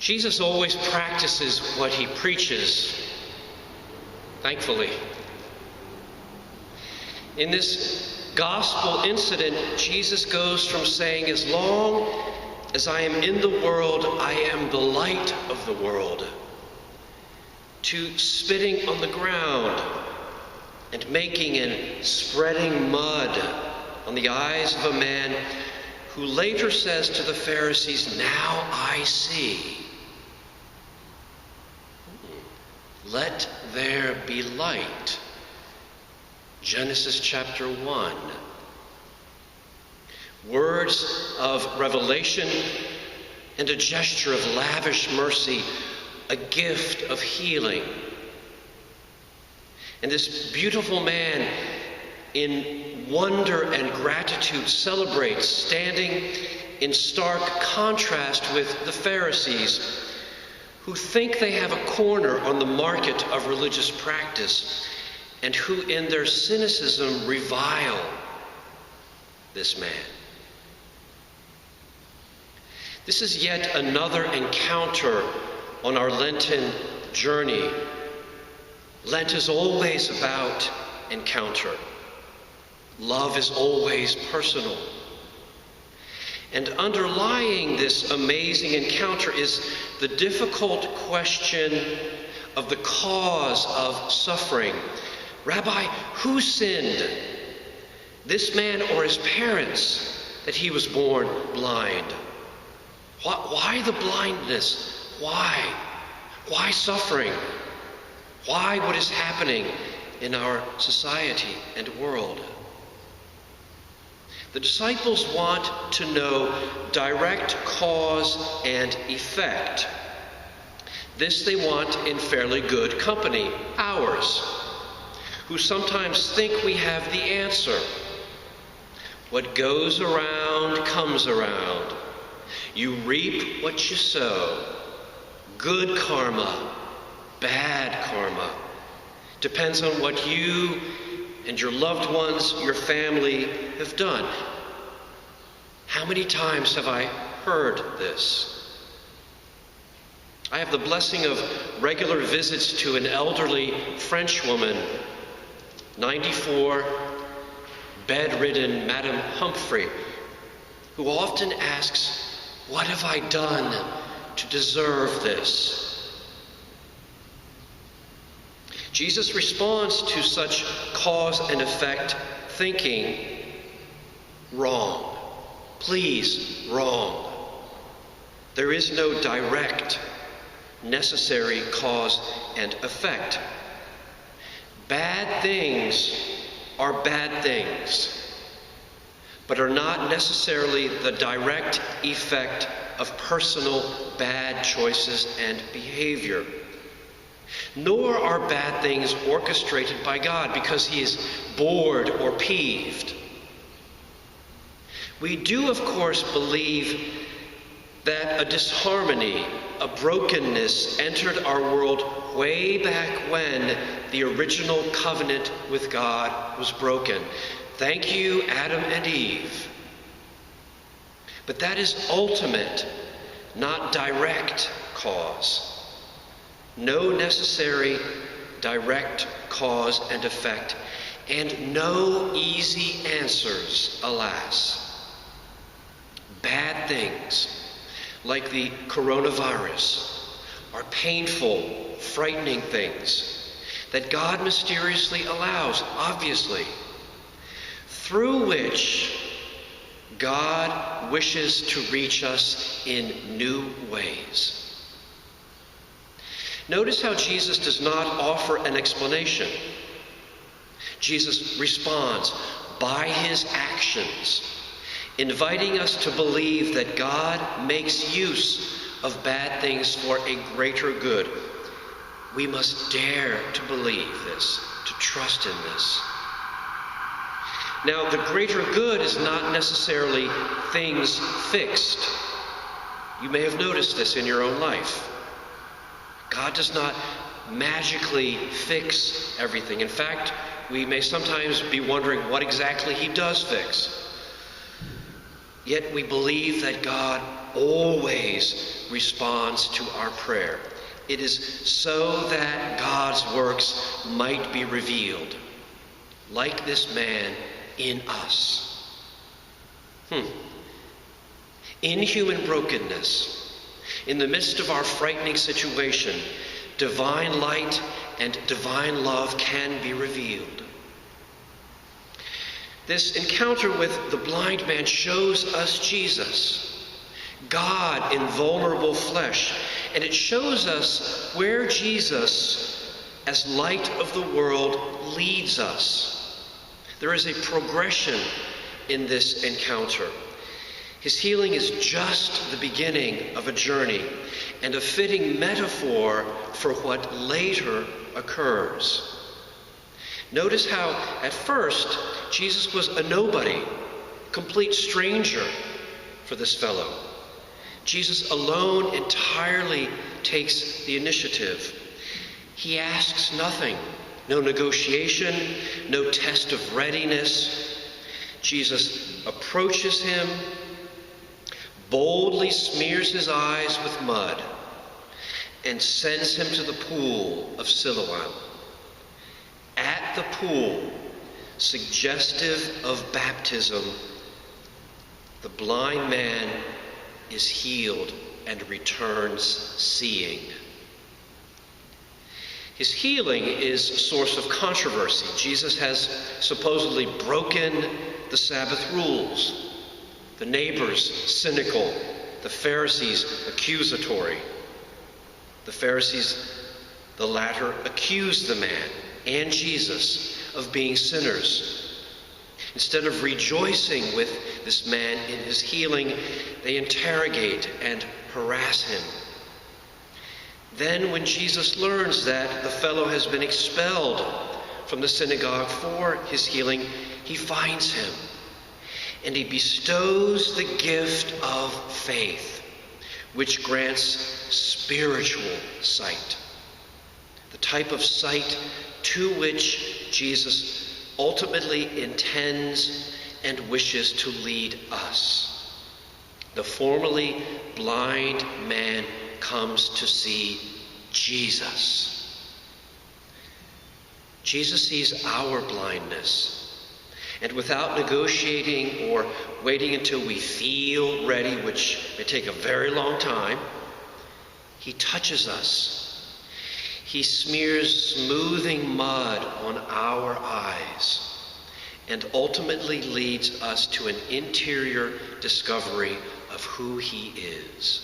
Jesus always practices what he preaches, thankfully. In this gospel incident, Jesus goes from saying, "As long as I am in the world, I am the light of the world," to spitting on the ground and making and spreading mud on the eyes of a man who later says to the Pharisees, "Now I see. Let there be light." Genesis chapter 1. Words of revelation and a gesture of lavish mercy, a gift of healing. And this beautiful man, in wonder and gratitude, celebrates, standing in stark contrast with the Pharisees, who think they have a corner on the market of religious practice, and who in their cynicism revile this man. This is yet another encounter on our Lenten journey. Lent is always about encounter. Love is always personal. And underlying this amazing encounter is the difficult question of the cause of suffering. Rabbi, who sinned, this man or his parents, that he was born blind? Why the blindness? Why? Why suffering? Why what is happening in our society and world? The disciples want to know direct cause and effect. This they want in fairly good company, ours, who sometimes think we have the answer. What goes around comes around. You reap what you sow. Good karma, bad karma. Depends on what you and your loved ones, your family have done. How many times have I heard this? I have the blessing of regular visits to an elderly French woman, 94, bedridden Madame Humphrey, who often asks, "What have I done to deserve this?" Jesus responds to such cause and effect thinking, wrong. Please, wrong. There is no direct, necessary cause and effect. Bad things are bad things, but are not necessarily the direct effect of personal bad choices and behavior. Nor are bad things orchestrated by God because he is bored or peeved. We do, of course, believe that a disharmony, a brokenness entered our world way back when the original covenant with God was broken. Thank you, Adam and Eve. But that is ultimate, not direct cause. No necessary direct cause and effect, and no easy answers, alas. Bad things, like the coronavirus, are painful, frightening things that God mysteriously allows, obviously, through which God wishes to reach us in new ways. Notice how Jesus does not offer an explanation. Jesus responds by his actions, inviting us to believe that God makes use of bad things for a greater good. We must dare to believe this, to trust in this. Now, the greater good is not necessarily things fixed. You may have noticed this in your own life. God does not magically fix everything. In fact, we may sometimes be wondering what exactly he does fix. Yet we believe that God always responds to our prayer. It is so that God's works might be revealed, like this man, in us. In human brokenness, in the midst of our frightening situation, divine light and divine love can be revealed. This encounter with the blind man shows us Jesus, God in vulnerable flesh, and it shows us where Jesus, as light of the world, leads us. There is a progression in this encounter. His healing is just the beginning of a journey and a fitting metaphor for what later occurs. Notice how, at first, Jesus was a nobody, complete stranger for this fellow. Jesus alone entirely takes the initiative. He asks nothing, no negotiation, no test of readiness. Jesus approaches him, boldly smears his eyes with mud, and sends him to the pool of Siloam. At the pool, suggestive of baptism, the blind man is healed and returns seeing. His healing is a source of controversy. Jesus has supposedly broken the Sabbath rules. The neighbors cynical, the Pharisees accusatory. The Pharisees, the latter, accuse the man and Jesus of being sinners. Instead of rejoicing with this man in his healing, they interrogate and harass him. Then when Jesus learns that the fellow has been expelled from the synagogue for his healing, he finds him and he bestows the gift of faith, which grants spiritual sight, the type of sight to which Jesus ultimately intends and wishes to lead us. The formerly blind man comes to see Jesus. Jesus sees our blindness, and without negotiating or waiting until we feel ready, which may take a very long time, he touches us. He smears smoothing mud on our eyes and ultimately leads us to an interior discovery of who he is.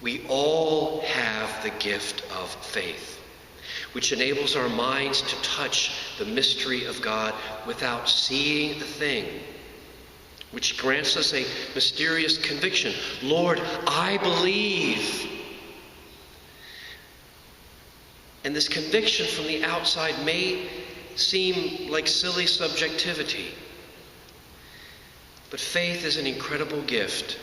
We all have the gift of faith, which enables our minds to touch the mystery of God without seeing the thing, which grants us a mysterious conviction. Lord, I believe. And this conviction from the outside may seem like silly subjectivity, but faith is an incredible gift,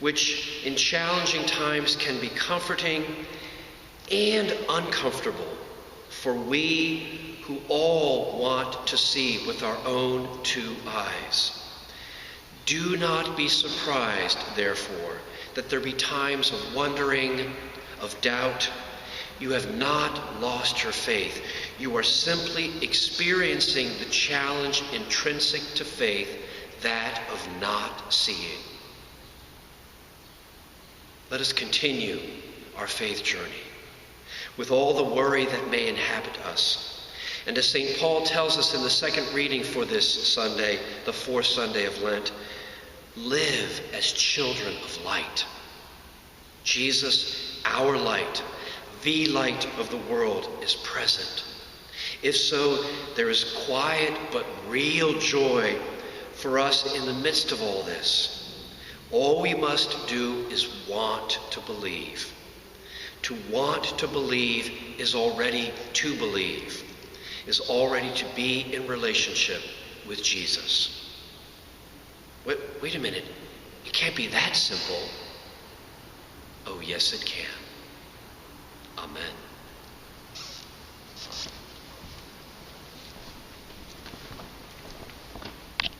which in challenging times can be comforting and uncomfortable for we who all want to see with our own two eyes. Do not be surprised, therefore, that there be times of wondering, of doubt. You have not lost your faith. You are simply experiencing the challenge intrinsic to faith, that of not seeing. Let us continue our faith journey with all the worry that may inhabit us. And as St. Paul tells us in the second reading for this Sunday, the Fourth Sunday of Lent, live as children of light. Jesus, our light, the light of the world, is present. If so, there is quiet but real joy for us in the midst of all this. All we must do is want to believe. To want to believe is already to believe, is already to be in relationship with Jesus. Wait a minute. It can't be that simple. Oh, yes, it can. Amen.